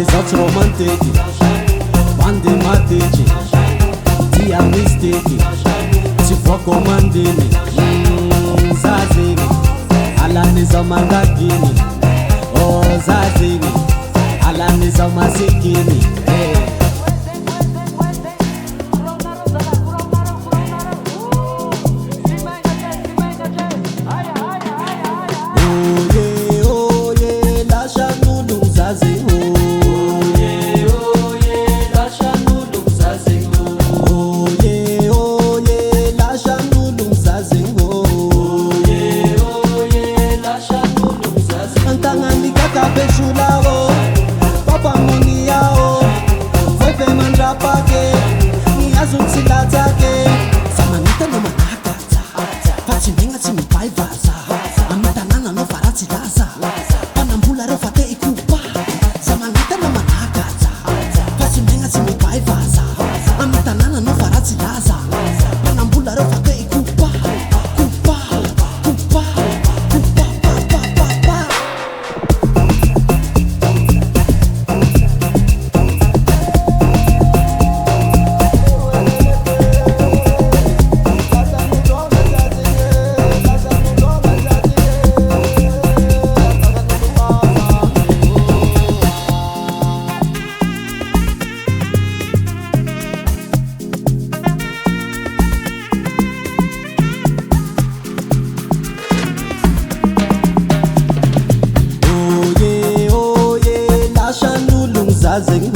zaho romantiky mandeha matety dia mistake tsy voako mandiny za zegny alany zaho mangaginy za zegny alany zaho masekiny Papa Muniao, foi bem mandrapake, ni azul silatake. Samanita no manakaza, fati menga timi pai vaza. Amita nana no farati laza, panambula ro fate ikupa. Samanita no manakaza, fati menga timi pai vaza. Amita nana no farati laza, panambula ro fate ikupa. Kupa, kupa, kupa, pa, pa, pa, pa. Zazing